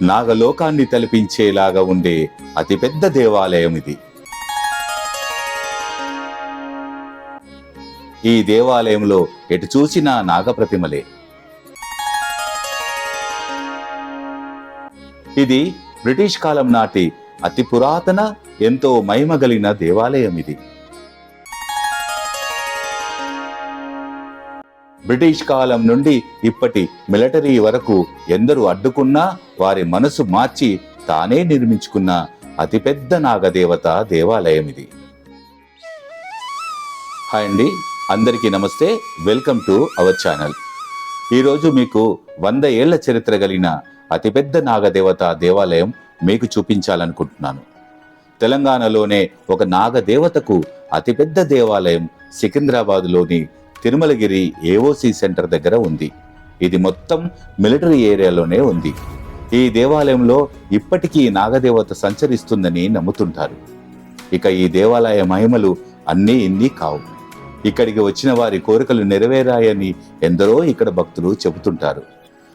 నాగలోకాన్ని తలపించేలాగా ఉండే అతిపెద్ద దేవాలయం ఇది. ఈ దేవాలయంలో ఎటు చూసినా నాగప్రతిమలే. ఇది బ్రిటిష్ కాలం నాటి అతి పురాతన, ఎంతో మహిమగలిగిన దేవాలయం ఇది. బ్రిటిష్ కాలం నుండి ఇప్పటి మిలిటరీ వరకు ఎందరూ అడ్డుకున్నా వారి మనసు మార్చి తానే నిర్మించుకున్న అతిపెద్ద నాగదేవత దేవాలయం ఇది. హాయ్ అండి, అందరికీ నమస్తే. Welcome to our channel. ఈరోజు మీకు 100 ఏళ్ల చరిత్ర కలిగిన అతిపెద్ద నాగదేవత దేవాలయం మీకు చూపించాలనుకుంటున్నాను. తెలంగాణలోనే ఒక నాగదేవతకు అతిపెద్ద దేవాలయం సికింద్రాబాద్లోని తిరుమలగిరి ఏఓసి సెంటర్ దగ్గర ఉంది. ఇది మొత్తం మిలిటరీ ఏరియాలోనే ఉంది. ఈ దేవాలయంలో ఇప్పటికీ నాగదేవత సంచరిస్తుందని నమ్ముతుంటారు. ఇక ఈ దేవాలయ మహిమలు అన్నీ ఇన్ని కావు. ఇక్కడికి వచ్చిన వారి కోరికలు నెరవేరాయని ఎందరో ఇక్కడ భక్తులు చెబుతుంటారు.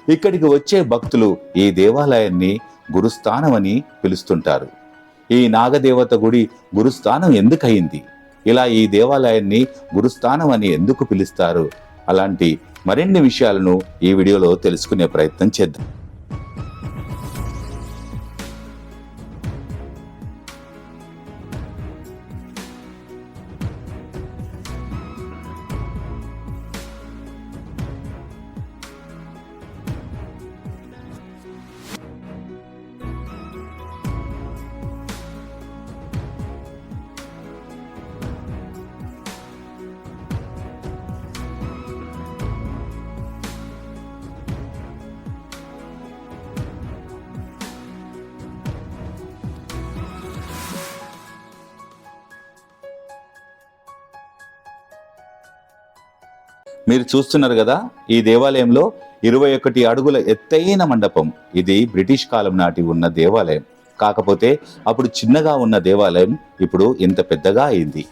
ఇక్కడికి వచ్చే భక్తులు ఈ దేవాలయాన్ని గురుస్థానం అని పిలుస్తుంటారు. ఈ నాగదేవత గుడి గురుస్థానం ఎందుకయింది, ఇలా ఈ దేవాలయాన్ని గురుస్థానం అని ఎందుకు పిలుస్తారు, అలాంటి మరిన్ని విషయాలను ఈ వీడియోలో తెలుసుకునే ప్రయత్నం చేద్దాం. మీరు చూస్తున్నారు కదా, ఈ దేవాలయంలో 21 అడుగుల ఎత్తైన మండపం. ఇది బ్రిటిష్ కాలం నాటి ఉన్న దేవాలయం. కాకపోతే అప్పుడు చిన్నగా ఉన్న దేవాలయం ఇప్పుడు ఇంత పెద్దగా అయింది.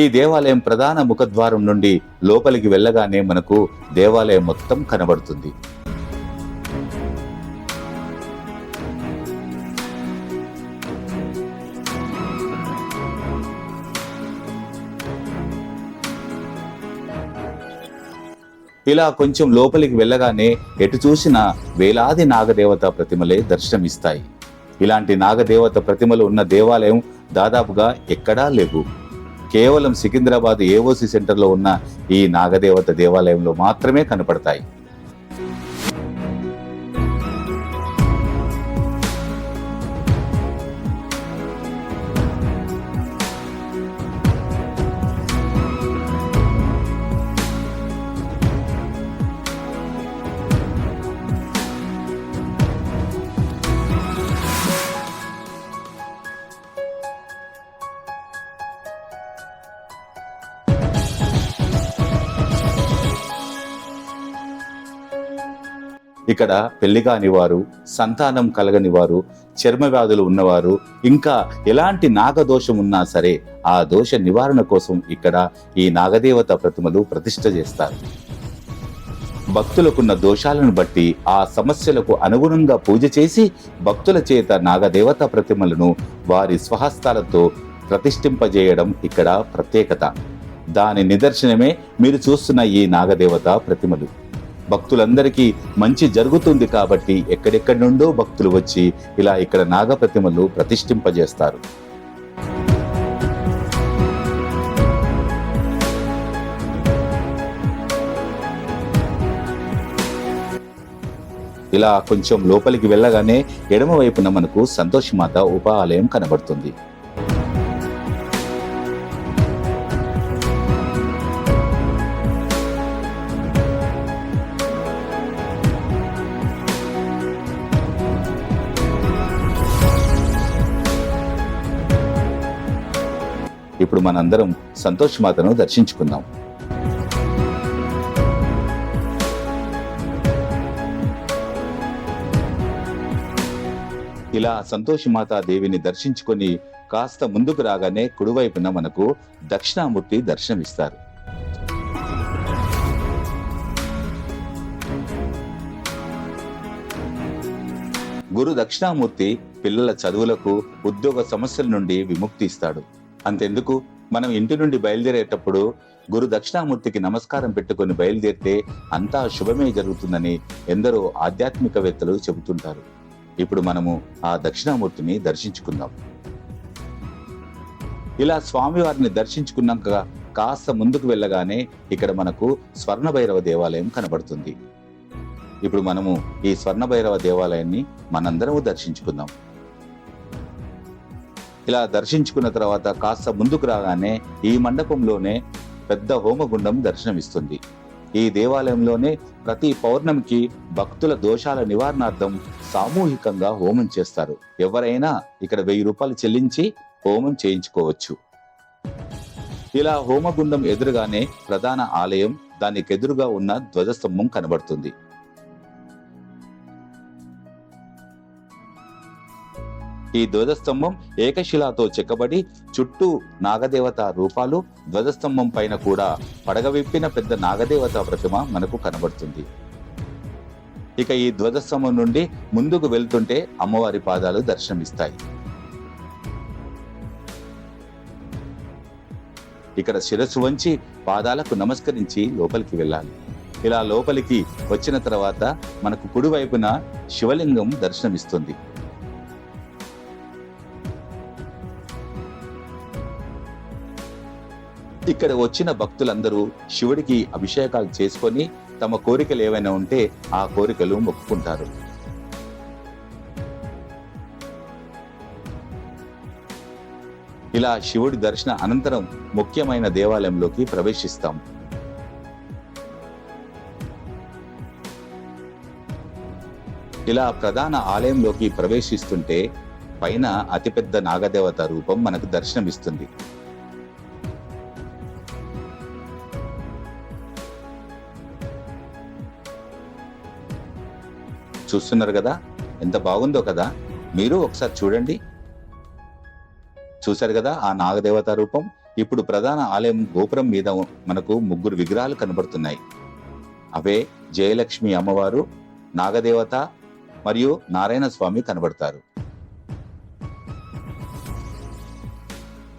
ఈ దేవాలయం ప్రధాన ముఖద్వారం నుండి లోపలికి వెళ్ళగానే మనకు దేవాలయం మొత్తం కనబడుతుంది. ఇలా కొంచెం లోపలికి వెళ్ళగానే ఎటు చూసినా వేలాది నాగదేవత ప్రతిమలే దర్శనమిస్తాయి. ఇలాంటి నాగదేవత ప్రతిమలు ఉన్న దేవాలయం దాదాపుగా ఎక్కడా లేవు. కేవలం సికింద్రాబాద్ ఏఓసి సెంటర్లో ఉన్న ఈ నాగదేవత దేవాలయంలో మాత్రమే కనపడతాయి. ఇక్కడ పెళ్లి కాని వారు, సంతానం కలగని వారు, చర్మ వ్యాధులు ఉన్నవారు, ఇంకా ఎలాంటి నాగదోషం ఉన్నా సరే ఆ దోష నివారణ కోసం ఇక్కడ ఈ నాగదేవత ప్రతిమలు ప్రతిష్ఠ చేస్తారు. భక్తులకున్న దోషాలను బట్టి ఆ సమస్యలకు అనుగుణంగా పూజ చేసి భక్తుల చేత నాగదేవత ప్రతిమలను వారి స్వహస్తాలతో ప్రతిష్ఠింపజేయడం ఇక్కడ ప్రత్యేకత. దాని నిదర్శనమే మీరు చూస్తున్న ఈ నాగదేవత ప్రతిమలు. భక్తులందరికీ మంచి జరుగుతుంది కాబట్టి ఎక్కడెక్కడి నుండో భక్తులు వచ్చి ఇలా ఇక్కడ నాగప్రతిమలు ప్రతిష్ఠింపజేస్తారు. ఇలా కొంచెం లోపలికి వెళ్ళగానే ఎడమ వైపున మనకు సంతోషమాత ఉప ఆలయం కనబడుతుంది. ఇప్పుడు మనందరం సంతోషమాతను దర్శించుకుందాం. ఇలా సంతోషమాతా దేవిని దర్శించుకొని కాస్త ముందుకు రాగానే కుడివైపున మనకు దక్షిణామూర్తి దర్శనమిస్తారు. గురు దక్షిణామూర్తి పిల్లల చదువులకు, ఉద్యోగ సమస్యల నుండి విముక్తి ఇస్తాడు. అంతెందుకు, మనం ఇంటి నుండి బయలుదేరేటప్పుడు గురు దక్షిణామూర్తికి నమస్కారం పెట్టుకొని బయలుదేరితే అంతా శుభమే జరుగుతుందని ఎందరో ఆధ్యాత్మికవేత్తలు చెబుతుంటారు. ఇప్పుడు మనము ఆ దక్షిణామూర్తిని దర్శించుకుందాం. ఇలా స్వామివారిని దర్శించుకున్నాక కాస్త ముందుకు వెళ్ళగానే ఇక్కడ మనకు స్వర్ణభైరవ దేవాలయం కనబడుతుంది. ఇప్పుడు మనము ఈ స్వర్ణభైరవ దేవాలయాన్ని మనందరము దర్శించుకుందాం. ఇలా దర్శించుకున్న తర్వాత కాస్త ముందుకు రాగానే ఈ మండపంలోనే పెద్ద హోమగుండం దర్శనమిస్తుంది. ఈ దేవాలయంలోనే ప్రతి పౌర్ణమికి భక్తుల దోషాల నివారణార్థం సామూహికంగా హోమం చేస్తారు. ఎవరైనా ఇక్కడ 1000 రూపాయలు చెల్లించి హోమం చేయించుకోవచ్చు. ఇలా హోమగుండం ఎదురుగానే ప్రధాన ఆలయం, దానికెదురుగా ఉన్న ధ్వజస్తంభం కనబడుతుంది. ఈ ధ్వజస్తంభం ఏకశిలాతో చెక్కబడి చుట్టూ నాగదేవత రూపాలు, ధ్వజస్తంభం పైన కూడా పడగవిప్పిన పెద్ద నాగదేవత ప్రతిమ మనకు కనబడుతుంది. ఇక ఈ ధ్వజస్తంభం నుండి ముందుకు వెళ్తుంటే అమ్మవారి పాదాలు దర్శనమిస్తాయి. ఇక్కడ శిరస్సు వంచి పాదాలకు నమస్కరించి లోపలికి వెళ్ళాలి. ఇలా లోపలికి వచ్చిన తర్వాత మనకు కుడివైపున శివలింగం దర్శనమిస్తుంది. ఇక్కడ వచ్చిన భక్తులందరూ శివుడికి అభిషేకాలు చేసుకొని తమ కోరికలు ఏవైనా ఉంటే ఆ కోరికలు మొక్కుకుంటారు. ఇలా శివుడి దర్శన అనంతరం ముఖ్యమైన దేవాలయంలోకి ప్రవేశిస్తాం. ఇలా ప్రధాన ఆలయంలోకి ప్రవేశిస్తుంటే పైన అతిపెద్ద నాగదేవత రూపం మనకు దర్శనమిస్తుంది. చూస్తున్నారు కదా, ఎంత బాగుందో కదా. మీరు ఒకసారి చూడండి. చూశారు కదా ఆ నాగదేవత రూపం. ఇప్పుడు ప్రధాన ఆలయం గోపురం మీద మనకు 3 విగ్రహాలు కనబడుతున్నాయి. అవే జయలక్ష్మి అమ్మవారు, నాగదేవత మరియు నారాయణ స్వామి కనబడతారు.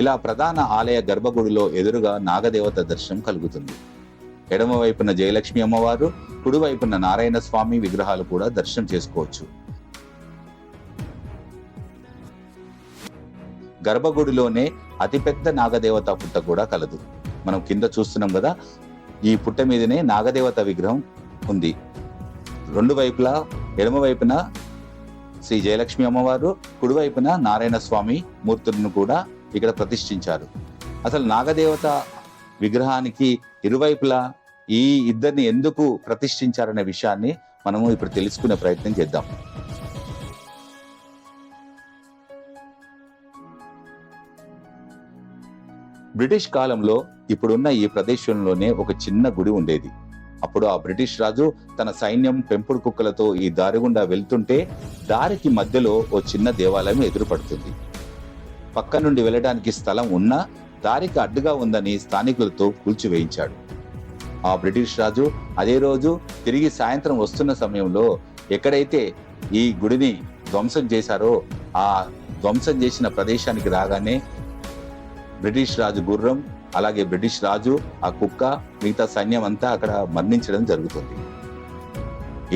ఇలా ప్రధాన ఆలయ గర్భగుడిలో ఎదురుగా నాగదేవత దర్శనం కలుగుతుంది. ఎడమ వైపున జయలక్ష్మి అమ్మవారు, కుడివైపున నారాయణ స్వామి విగ్రహాలు కూడా దర్శనం చేసుకోవచ్చు. గర్భగుడిలోనే అతిపెద్ద నాగదేవత పుట్ట కూడా కలదు. మనం కింద చూస్తున్నాం కదా, ఈ పుట్ట మీదనే నాగదేవత విగ్రహం ఉంది. 2 వైపులా ఎడమ వైపున శ్రీ జయలక్ష్మి అమ్మవారు, కుడివైపున నారాయణ స్వామి మూర్తులను కూడా ఇక్కడ ప్రతిష్ఠించారు. అసలు నాగదేవత విగ్రహానికి ఇరువైపులా ఈ ఇద్దరిని ఎందుకు ప్రతిష్ఠించారనే విషయాన్ని మనము ఇప్పుడు తెలుసుకునే ప్రయత్నం చేద్దాం. బ్రిటిష్ కాలంలో ఇప్పుడున్న ఈ ప్రదేశంలోనే ఒక చిన్న గుడి ఉండేది. అప్పుడు ఆ బ్రిటిష్ రాజు తన సైన్యం పెంపుడు కుక్కలతో ఈ దారి గుండా వెళ్తుంటే దారికి మధ్యలో ఓ చిన్న దేవాలయం ఎదురుపడుతుంది. పక్క నుండి వెళ్ళడానికి స్థలం ఉన్నా దారికి అడ్డుగా ఉందని స్థానికులతో కూల్చివేయించాడు. ఆ బ్రిటిష్ రాజు అదే రోజు తిరిగి సాయంత్రం వస్తున్న సమయంలో ఎక్కడైతే ఈ గుడిని ధ్వంసం చేశారో ఆ ధ్వంసం చేసిన ప్రదేశానికి రాగానే బ్రిటిష్ రాజు గుర్రం, అలాగే బ్రిటిష్ రాజు, ఆ కుక్క, మిగతా సైన్యం అంతా అక్కడ మరణించడం జరుగుతుంది.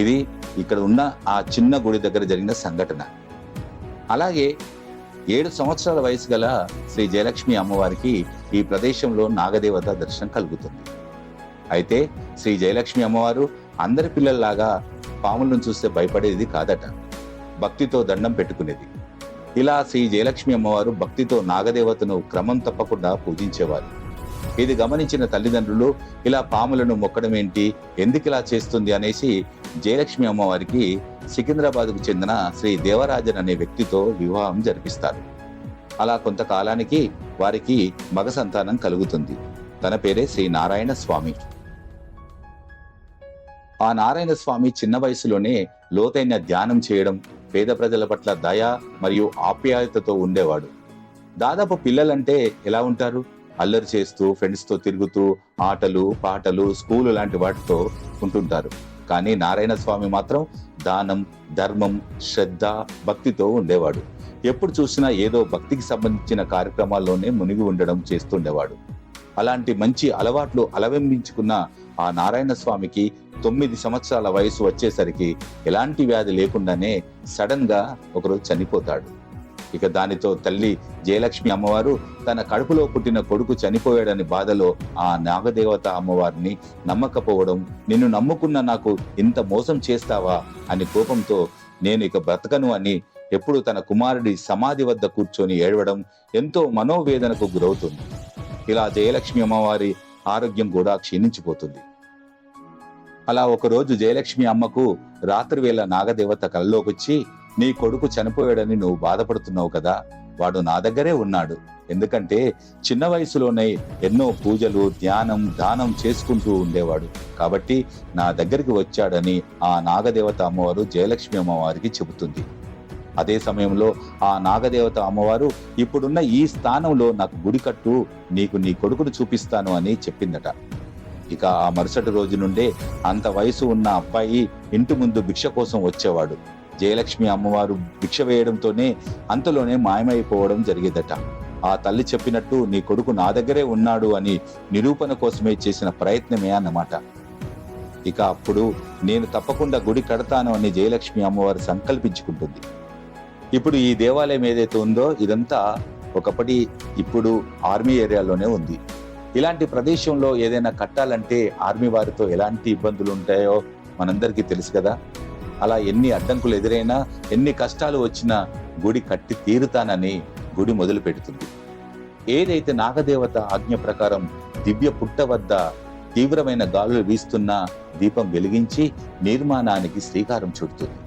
ఇది ఇక్కడ ఉన్న ఆ చిన్న గుడి దగ్గర జరిగిన సంఘటన. అలాగే 7 సంవత్సరాల వయసు గల శ్రీ జయలక్ష్మి అమ్మవారికి ఈ ప్రదేశంలో నాగదేవత దర్శనం కలుగుతుంది. అయితే శ్రీ జయలక్ష్మి అమ్మవారు అందరి పిల్లల్లాగా పాములను చూస్తే భయపడేది కాదట, భక్తితో దండం పెట్టుకునేది. ఇలా శ్రీ జయలక్ష్మి అమ్మవారు భక్తితో నాగదేవతను క్రమం తప్పకుండా పూజించేవారు. ఇది గమనించిన తల్లిదండ్రులు ఇలా పాములను మొక్కడం ఏంటి, ఎందుకు ఇలా చేస్తుంది అనేసి జయలక్ష్మి అమ్మవారికి సికింద్రాబాద్కు చెందిన శ్రీ దేవరాజన్ అనే వ్యక్తితో వివాహం జరిపిస్తారు. అలా కొంతకాలానికి వారికి మగ సంతానం కలుగుతుంది. తన పేరే శ్రీ నారాయణ స్వామి. ఆ నారాయణ స్వామి చిన్న వయసులోనే లోతైన ధ్యానం చేయడం, పేద ప్రజల పట్ల దయ మరియు ఆప్యాయతతో ఉండేవాడు. దాదాపు పిల్లలంటే ఎలా ఉంటారు, అల్లరి చేస్తూ ఫ్రెండ్స్తో తిరుగుతూ ఆటలు పాటలు స్కూలు లాంటి వాటితో ఉంటుంటారు. కానీ నారాయణ స్వామి మాత్రం దానం, ధర్మం, శ్రద్ధ, భక్తితో ఉండేవాడు. ఎప్పుడు చూసినా ఏదో భక్తికి సంబంధించిన కార్యక్రమాల్లోనే మునిగి ఉండడం చేస్తుండేవాడు. అలాంటి మంచి అలవాట్లు అలవెంబించుకున్న ఆ నారాయణ స్వామికి 9 సంవత్సరాల వయసు వచ్చేసరికి ఎలాంటి వ్యాధి లేకుండానే సడన్ గా ఒకరోజు చనిపోతాడు. ఇక దానితో తల్లి జయలక్ష్మి అమ్మవారు తన కడుపులో పుట్టిన కొడుకు చనిపోయాడని బాధలో ఆ నాగదేవత అమ్మవారిని నమ్మకపోవడం, నిన్ను నమ్ముకున్న నాకు ఇంత మోసం చేస్తావా అని కోపంతో నేను ఇక బ్రతకను అని ఎప్పుడు తన కుమారుడి సమాధి వద్ద కూర్చొని ఏడవడం ఎంతో మనోవేదనకు గురవుతుంది. ఇలా జయలక్ష్మి అమ్మవారి ఆరోగ్యం కూడా క్షీణించిపోతుంది. అలా ఒకరోజు జయలక్ష్మి అమ్మకు రాత్రి వేళ నాగదేవత కలలోకొచ్చి, నీ కొడుకు చనిపోయాడని నువ్వు బాధపడుతున్నావు కదా, వాడు నా దగ్గరే ఉన్నాడు. ఎందుకంటే చిన్న వయసులోనే ఎన్నో పూజలు, ధ్యానం, దానం చేసుకుంటూ ఉండేవాడు. కాబట్టి నా దగ్గరికి వచ్చాడని ఆ నాగదేవత అమ్మవారు జయలక్ష్మి అమ్మవారికి చెబుతుంది. అదే సమయంలో ఆ నాగదేవత అమ్మవారు, ఇప్పుడున్న ఈ స్థానంలో నాకు గుడి కట్టు, నీకు నీ కొడుకును చూపిస్తాను అని చెప్పిందట. ఇక ఆ మరుసటి రోజు నుండే అంత వయసు ఉన్న అబ్బాయి ఇంటి ముందు భిక్ష కోసం వచ్చేవాడు. జయలక్ష్మి అమ్మవారు భిక్ష వేయడంతోనే అంతలోనే మాయమైపోవడం జరిగేదట. ఆ తల్లి చెప్పినట్టు నీ కొడుకు నా దగ్గరే ఉన్నాడు అని నిరూపణ కోసమే చేసిన ప్రయత్నమే అన్నమాట. ఇక అప్పుడు నేను తప్పకుండా గుడి కడతాను అని జయలక్ష్మి అమ్మవారు సంకల్పించుకుంటుంది. ఇప్పుడు ఈ దేవాలయం ఏదైతే ఉందో ఇదంతా ఒకప్పటి ఇప్పుడు ఆర్మీ ఏరియాలోనే ఉంది. ఇలాంటి ప్రదేశంలో ఏదైనా కట్టాలంటే ఆర్మీ వారితో ఎలాంటి ఇబ్బందులు ఉంటాయో మనందరికీ తెలుసు కదా. అలా ఎన్ని అడ్డంకులు ఎదురైనా, ఎన్ని కష్టాలు వచ్చినా గుడి కట్టి తీరుతానని గుడి మొదలు పెడుతుంది. ఏదైతే నాగదేవత ఆజ్ఞ ప్రకారం దివ్య పుట్ట వద్ద తీవ్రమైన గాలులు వీస్తున్న దీపం వెలిగించి నిర్మాణానికి శ్రీకారం చుడుతుంది.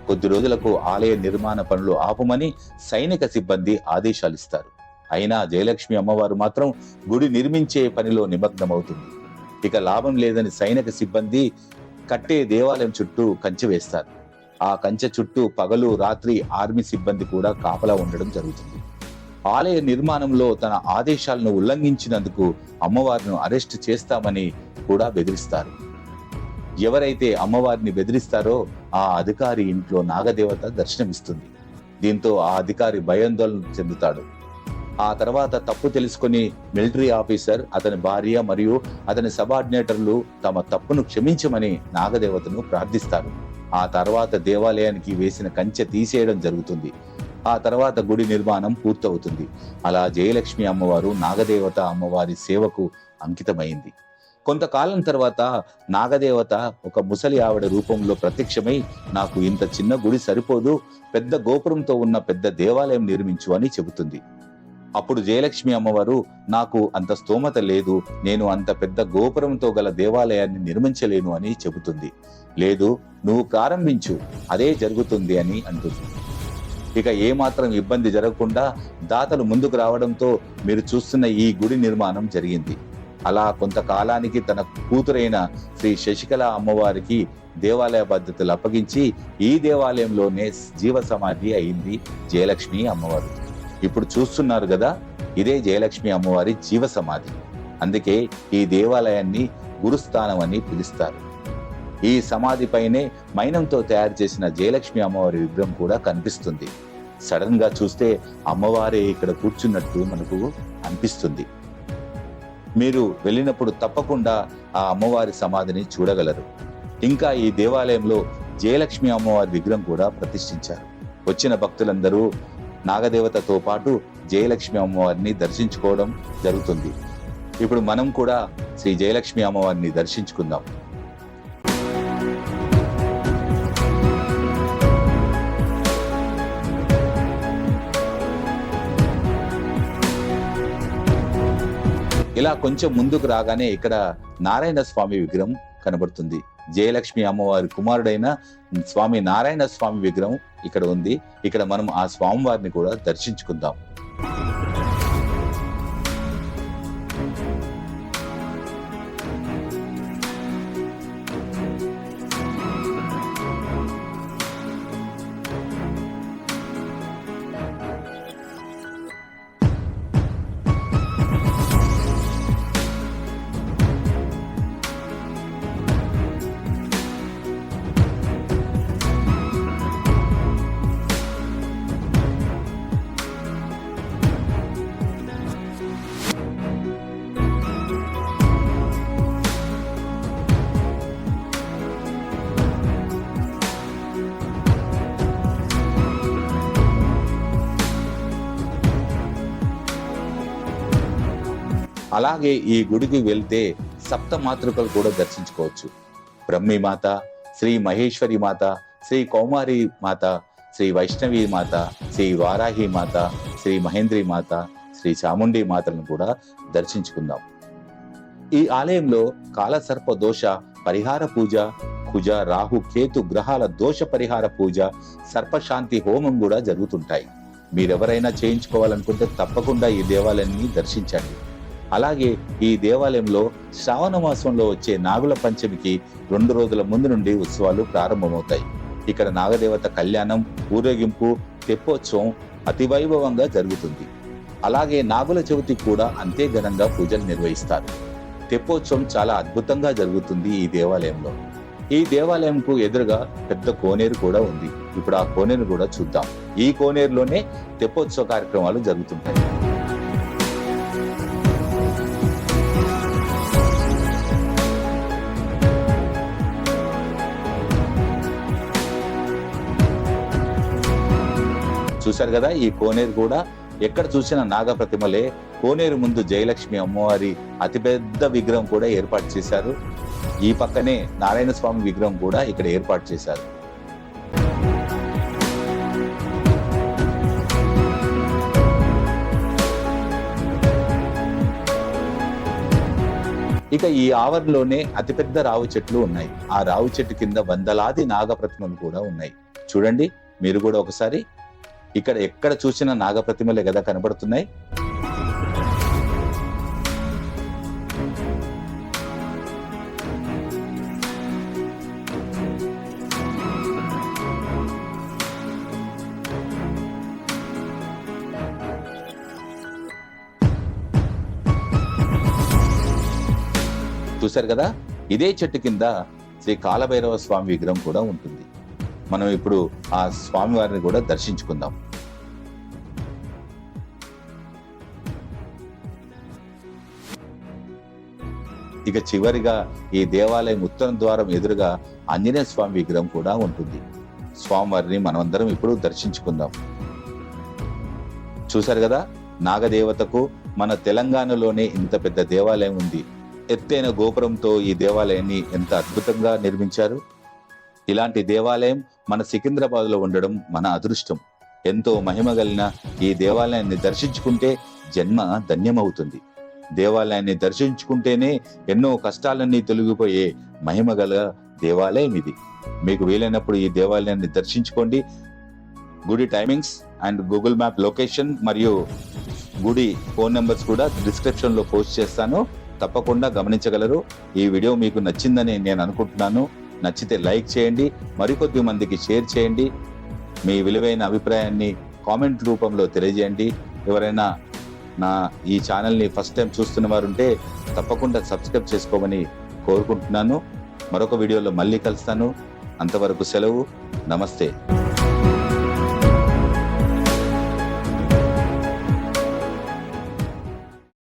కొద్ది రోజులకు ఆలయ నిర్మాణ పనులు ఆపమని సైనిక సిబ్బంది ఆదేశాలిస్తారు. అయినా జయలక్ష్మి అమ్మవారు మాత్రం గుడి నిర్మించే పనిలో నిమగ్నమవుతుంది. ఇక లాభం లేదని సైనిక సిబ్బంది కట్టే దేవాలయం చుట్టూ కంచె వేస్తారు. ఆ కంచె చుట్టూ పగలు రాత్రి ఆర్మీ సిబ్బంది కూడా కాపలా ఉండడం జరుగుతుంది. ఆలయ నిర్మాణంలో తన ఆదేశాలను ఉల్లంఘించినందుకు అమ్మవారిని అరెస్ట్ చేస్తామని కూడా బెదిరిస్తారు. ఎవరైతే అమ్మవారిని బెదిరిస్తారో ఆ అధికారి ఇంట్లో నాగదేవత దర్శనమిస్తుంది. దీంతో ఆ అధికారి భయాందోళన చెందుతాడు. ఆ తర్వాత తప్పు తెలుసుకుని మిలిటరీ ఆఫీసర్, అతని భార్య మరియు అతని సబార్డినేటర్లు తమ తప్పును క్షమించమని నాగదేవతను ప్రార్థిస్తారు. ఆ తర్వాత దేవాలయానికి వేసిన కంచె తీసేయడం జరుగుతుంది. ఆ తర్వాత గుడి నిర్మాణం పూర్తవుతుంది. అలా జయలక్ష్మి అమ్మవారు నాగదేవత అమ్మవారి సేవకు అంకితమైంది. కొంతకాలం తర్వాత నాగదేవత ఒక ముసలి ఆవిడ రూపంలో ప్రత్యక్షమై, నాకు ఇంత చిన్న గుడి సరిపోదు, పెద్ద గోపురంతో ఉన్న పెద్ద దేవాలయం నిర్మించు అని చెబుతుంది. అప్పుడు జయలక్ష్మి అమ్మవారు, నాకు అంత స్తోమత లేదు, నేను అంత పెద్ద గోపురంతో గల దేవాలయాన్ని నిర్మించలేను అని చెబుతుంది. లేదు, నువ్వు ప్రారంభించు, అదే జరుగుతుంది అని అంటుంది. ఇక ఏమాత్రం ఇబ్బంది జరగకుండా దాతలు ముందుకు రావడంతో మీరు చూస్తున్న ఈ గుడి నిర్మాణం జరిగింది. అలా కొంతకాలానికి తన కూతురైన శ్రీ శశికళ అమ్మవారికి దేవాలయ బాధ్యతలు అప్పగించి ఈ దేవాలయంలోనే జీవ సమాధి అయింది జయలక్ష్మి అమ్మవారు. ఇప్పుడు చూస్తున్నారు కదా, ఇదే జయలక్ష్మి అమ్మవారి జీవ సమాధి. అందుకే ఈ దేవాలయాన్ని గురుస్థానం అని పిలుస్తారు. ఈ సమాధి పైనే మైనంతో తయారు చేసిన జయలక్ష్మి అమ్మవారి విగ్రహం కూడా కనిపిస్తుంది. సడన్ గా చూస్తే అమ్మవారే ఇక్కడ కూర్చున్నట్టు మనకు అనిపిస్తుంది. మీరు వెళ్ళినప్పుడు తప్పకుండా ఆ అమ్మవారి సమాధిని చూడగలరు. ఇంకా ఈ దేవాలయంలో జయలక్ష్మి అమ్మవారి విగ్రహం కూడా ప్రతిష్ఠించారు. వచ్చిన భక్తులందరూ నాగదేవతతో పాటు జయలక్ష్మి అమ్మవారిని దర్శించుకోవడం జరుగుతుంది. ఇప్పుడు మనం కూడా శ్రీ జయలక్ష్మి అమ్మవారిని దర్శించుకుందాం. ఇలా కొంచెం ముందుకు రాగానే ఇక్కడ నారాయణ స్వామి విగ్రహం కనబడుతుంది. జయలక్ష్మి అమ్మవారి కుమారుడైన స్వామి నారాయణ స్వామి విగ్రహం ఇక్కడ ఉంది. ఇక్కడ మనం ఆ స్వామివారిని కూడా దర్శించుకుందాం. అలాగే ఈ గుడికి వెళ్తే సప్త మాతృకలు కూడా దర్శించుకోవచ్చు. బ్రహ్మి మాత, శ్రీ మహేశ్వరి మాత, శ్రీ కౌమారి మాత, శ్రీ వైష్ణవి మాత, శ్రీ వారాహి మాత, శ్రీ మహేంద్రి మాత, శ్రీ చాముండి మాతలను కూడా దర్శించుకుందాం. ఈ ఆలయంలో కాలసర్ప దోష పరిహార పూజ, కుజ రాహు కేతు గ్రహాల దోష పరిహార పూజ, సర్పశాంతి హోమం కూడా జరుగుతుంటాయి. మీరెవరైనా చేయించుకోవాలనుకుంటే తప్పకుండా ఈ దేవాలయాన్ని దర్శించండి. అలాగే ఈ దేవాలయంలో శ్రావణ మాసంలో వచ్చే నాగుల పంచమికి 2 రోజుల ముందు నుండి ఉత్సవాలు ప్రారంభమవుతాయి. ఇక్కడ నాగదేవత కళ్యాణం, ఊరేగింపు, తెప్పోత్సవం అతి వైభవంగా జరుగుతుంది. అలాగే నాగుల చవితి కూడా అంతే ఘనంగా పూజలు నిర్వహిస్తారు. తెప్పోత్సవం చాలా అద్భుతంగా జరుగుతుంది ఈ దేవాలయంలో. ఈ దేవాలయంకు ఎదురుగా పెద్ద కోనేరు కూడా ఉంది. ఇప్పుడు ఆ కోనేరు కూడా చూద్దాం. ఈ కోనేరులోనే తెప్పోత్సవ కార్యక్రమాలు జరుగుతుంటాయి. చూశారు కదా, ఈ కోనేరు కూడా ఎక్కడ చూసిన నాగ ప్రతిమలే. కోనేరు ముందు జయలక్ష్మి అమ్మవారి అతిపెద్ద విగ్రహం కూడా ఏర్పాటు చేశారు. ఈ పక్కనే నారాయణ స్వామి విగ్రహం కూడా ఇక్కడ ఏర్పాటు చేశారు. ఇక ఈ ఆవరణలోనే అతిపెద్ద రావి చెట్లు ఉన్నాయి. ఆ రావి చెట్టు కింద వందలాది నాగ ప్రతిమలు కూడా ఉన్నాయి. చూడండి మీరు కూడా ఒకసారి. ఇక్కడ ఎక్కడ చూసిన నాగ ప్రతిమలే కదా కనబడుతున్నాయి. చూశారు కదా, ఇదే చెట్టు కింద శ్రీ కాలభైరవ స్వామి విగ్రహం కూడా ఉంటుంది. మనం ఇప్పుడు ఆ స్వామి వారిని కూడా దర్శించుకుందాం. ఇక చివరిగా ఈ దేవాలయం ఉత్తర ద్వారం ఎదురుగా ఆంజనేయ స్వామి విగ్రహం కూడా ఉంటుంది. స్వామివారిని మనమందరం ఇప్పుడు దర్శించుకుందాం. చూశారు కదా, నాగదేవతకు మన తెలంగాణలోనే ఇంత పెద్ద దేవాలయం ఉంది. ఎత్తైన గోపురంతో ఈ దేవాలయాన్ని ఎంత అద్భుతంగా నిర్మించారు. ఇలాంటి దేవాలయం మన సికింద్రాబాద్ లో ఉండడం మన అదృష్టం. ఎంతో మహిమ కలిగిన ఈ దేవాలయాన్ని దర్శించుకుంటే జన్మ ధన్యమవుతుంది. దేవాలయాన్ని దర్శించుకుంటేనే ఎన్నో కష్టాలన్నీ తొలగిపోయే మహిమ గల దేవాలయం ఇది. మీకు వీలైనప్పుడు ఈ దేవాలయాన్ని దర్శించుకోండి. గుడి timings and Google map location మరియు గుడి ఫోన్ నెంబర్స్ కూడా డిస్క్రిప్షన్ లో పోస్ట్ చేస్తాను. తప్పకుండా గమనించగలరు. ఈ వీడియో మీకు నచ్చిందని నేను అనుకుంటున్నాను. నచ్చితే లైక్ చేయండి, మరికొద్ది మందికి షేర్ చేయండి. మీ విలువైన అభిప్రాయాన్ని కామెంట్ రూపంలో తెలియజేయండి. ఎవరైనా ఈ ఛానల్ని ఫస్ట్ టైం చూస్తున్న వారు ఉంటే తప్పకుండా సబ్స్క్రైబ్ చేసుకోమని కోరుకుంటున్నాను. మరొక వీడియోలో మళ్ళీ కలుస్తాను. అంతవరకు సెలవు. నమస్తే.